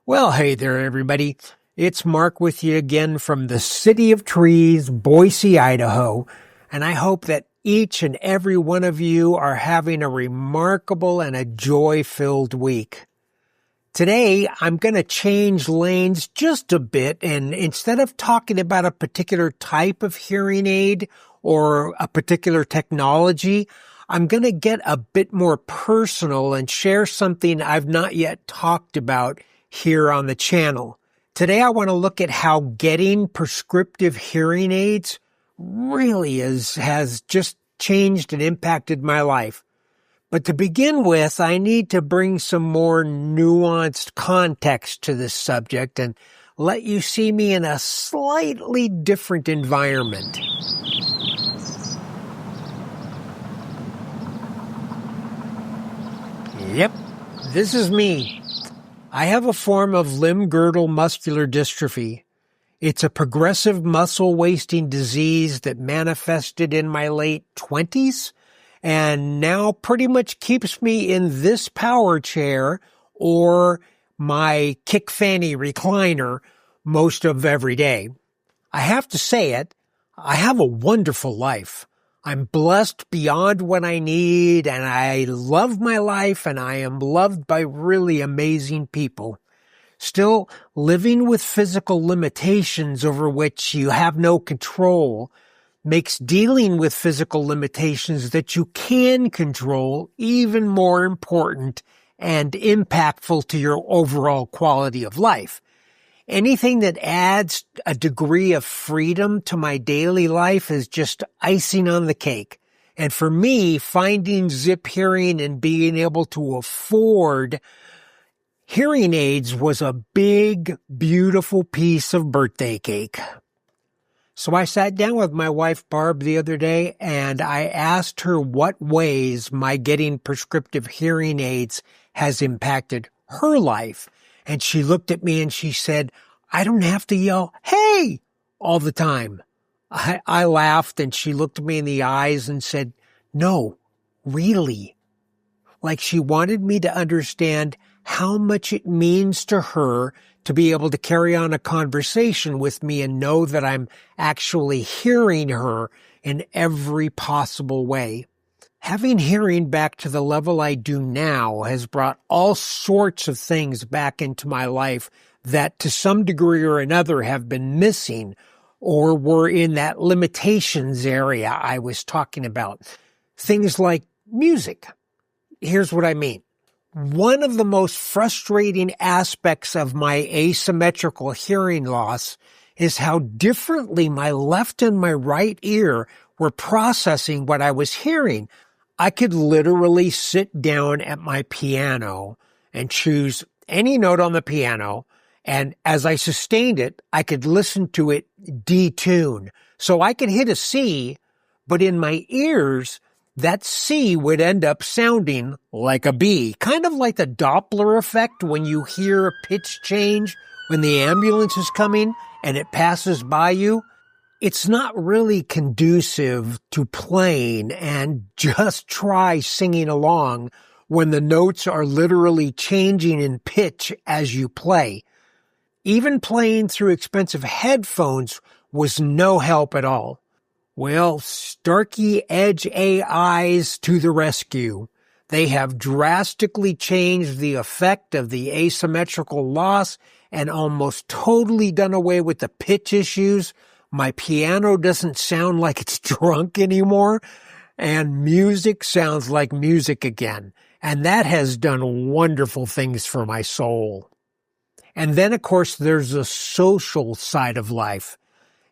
Well, hey there, everybody. It's Mark with you again from the City of Trees, Boise, Idaho, and I hope that each and every one of you are having a remarkable and a joy-filled week. Today, I'm going to change lanes just a bit, and instead of talking about a particular type of hearing aid or a particular technology, I'm going to get a bit more personal and share something I've not yet talked about here on the channel. Today I want to look at how getting prescriptive hearing aids really has just changed and impacted my life. But to begin with, I need to bring some more nuanced context to this subject and let you see me in a slightly different environment. Yep, this is me. I have a form of limb-girdle muscular dystrophy. It's a progressive muscle wasting disease that manifested in my late 20s and now pretty much keeps me in this power chair or my kick fanny recliner most of every day. I have to say it, I have a wonderful life. I'm blessed beyond what I need, and I love my life, and I am loved by really amazing people. Still, living with physical limitations over which you have no control makes dealing with physical limitations that you can control even more important and impactful to your overall quality of life. Anything that adds a degree of freedom to my daily life is just icing on the cake. And for me, finding Zip Hearing and being able to afford hearing aids was a big, beautiful piece of birthday cake. So I sat down with my wife, Barb, the other day, and I asked her what ways my getting prescriptive hearing aids has impacted her life. And she looked at me and she said, I don't have to yell, hey, all the time. I laughed and she looked me in the eyes and said, no, really. Like she wanted me to understand how much it means to her to be able to carry on a conversation with me and know that I'm actually hearing her in every possible way. Having hearing back to the level I do now has brought all sorts of things back into my life that to some degree or another have been missing or were in that limitations area I was talking about. Things like music. Here's what I mean. One of the most frustrating aspects of my asymmetrical hearing loss is how differently my left and my right ear were processing what I was hearing. I could literally sit down at my piano and choose any note on the piano, and as I sustained it, I could listen to it detune. So I could hit a C, but in my ears, that C would end up sounding like a B, kind of like the Doppler effect when you hear a pitch change when the ambulance is coming and it passes by you. It's not really conducive to playing and just try singing along when the notes are literally changing in pitch as you play. Even playing through expensive headphones was no help at all. Well, Starkey Edge AIs to the rescue. They have drastically changed the effect of the asymmetrical loss and almost totally done away with the pitch issues. My piano doesn't sound like it's drunk anymore, and music sounds like music again. And that has done wonderful things for my soul. And then, of course, there's the social side of life.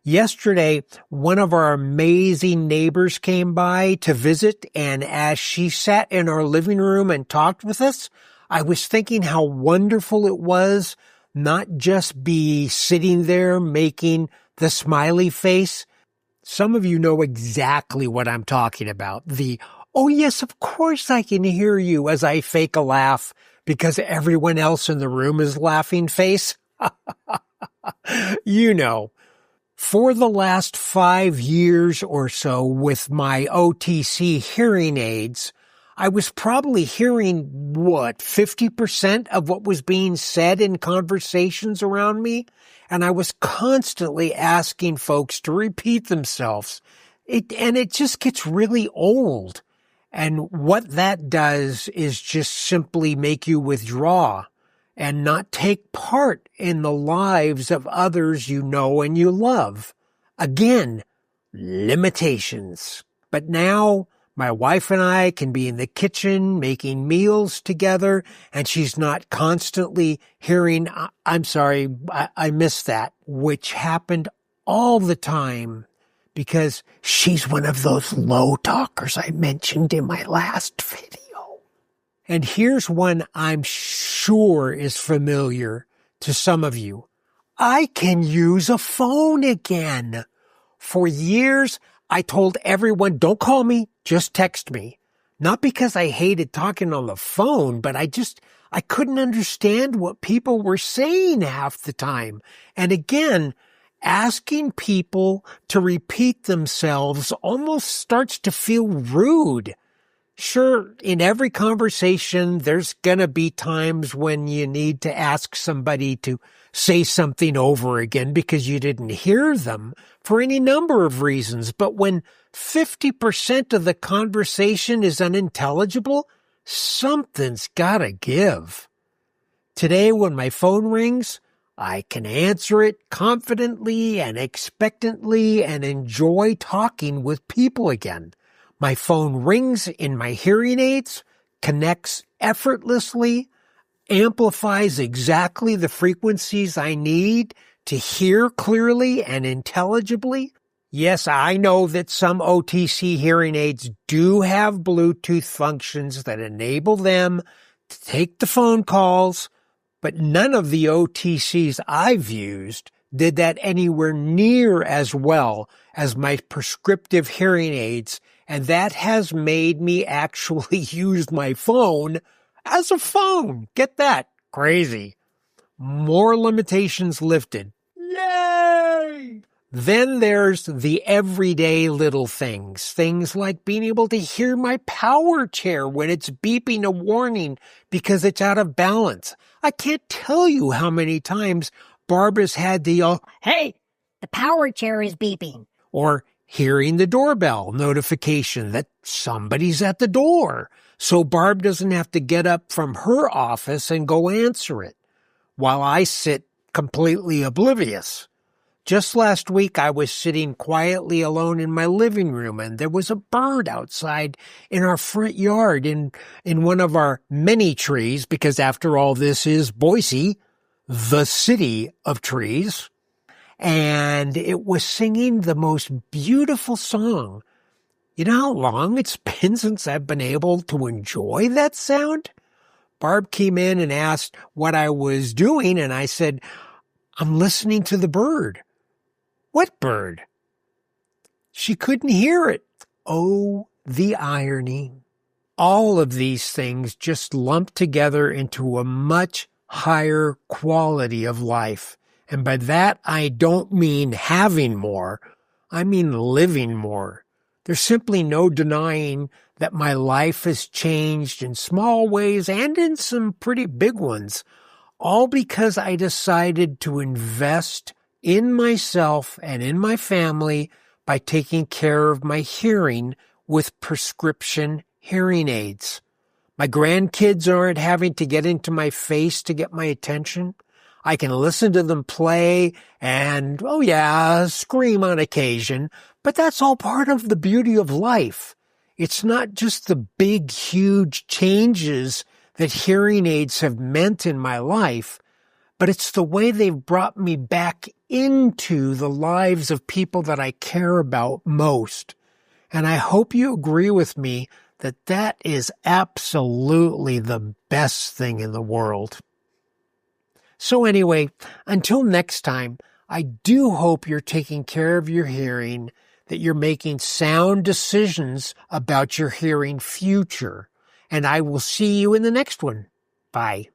Yesterday, one of our amazing neighbors came by to visit, and as she sat in our living room and talked with us, I was thinking how wonderful it was not just be sitting there making the smiley face. Some of you know exactly what I'm talking about. The, oh yes, of course I can hear you as I fake a laugh because everyone else in the room is laughing face. You know. For the last 5 years or so with my OTC hearing aids, I was probably hearing, 50% of what was being said in conversations around me? And I was constantly asking folks to repeat themselves. It just gets really old. And what that does is just simply make you withdraw and not take part in the lives of others you know and you love. Again, limitations. But now my wife and I can be in the kitchen making meals together, and she's not constantly hearing, I'm sorry, I missed that, which happened all the time because she's one of those low talkers I mentioned in my last video. And here's one I'm sure is familiar to some of you. I can use a phone again. For years, I told everyone, don't call me, just text me. Not because I hated talking on the phone, but I couldn't understand what people were saying half the time. And again, asking people to repeat themselves almost starts to feel rude. Sure, in every conversation, there's gonna be times when you need to ask somebody to say something over again because you didn't hear them for any number of reasons. But when 50% of the conversation is unintelligible, something's gotta give. Today, when my phone rings, I can answer it confidently and expectantly and enjoy talking with people again. My phone rings in my hearing aids, connects effortlessly, amplifies exactly the frequencies I need to hear clearly and intelligibly. Yes, I know that some OTC hearing aids do have Bluetooth functions that enable them to take the phone calls, but none of the OTCs I've used did that anywhere near as well as my prescriptive hearing aids, and that has made me actually use my phone as a phone. Get that? Crazy. More limitations lifted. Yay! Then there's the everyday little things. Things like being able to hear my power chair when it's beeping a warning because it's out of balance. I can't tell you how many times Barb has had the, hey, the power chair is beeping. Or hearing the doorbell notification that somebody's at the door, so Barb doesn't have to get up from her office and go answer it, while I sit completely oblivious. Just last week, I was sitting quietly alone in my living room, and there was a bird outside in our front yard in one of our many trees, because after all, this is Boise, the city of trees. And it was singing the most beautiful song. You know how long it's been since I've been able to enjoy that sound? Barb came in and asked what I was doing, and I said, I'm listening to the bird. What bird? She couldn't hear it. Oh, the irony. All of these things just lumped together into a much higher quality of life. And by that, I don't mean having more. I mean living more. There's simply no denying that my life has changed in small ways and in some pretty big ones, all because I decided to invest in myself and in my family by taking care of my hearing with prescription hearing aids. My grandkids aren't having to get into my face to get my attention. I can listen to them play and, scream on occasion, but that's all part of the beauty of life. It's not just the big, huge changes that hearing aids have meant in my life, but it's the way they've brought me back into the lives of people that I care about most. And I hope you agree with me that that is absolutely the best thing in the world. So anyway, until next time, I do hope you're taking care of your hearing, that you're making sound decisions about your hearing future. And I will see you in the next one. Bye.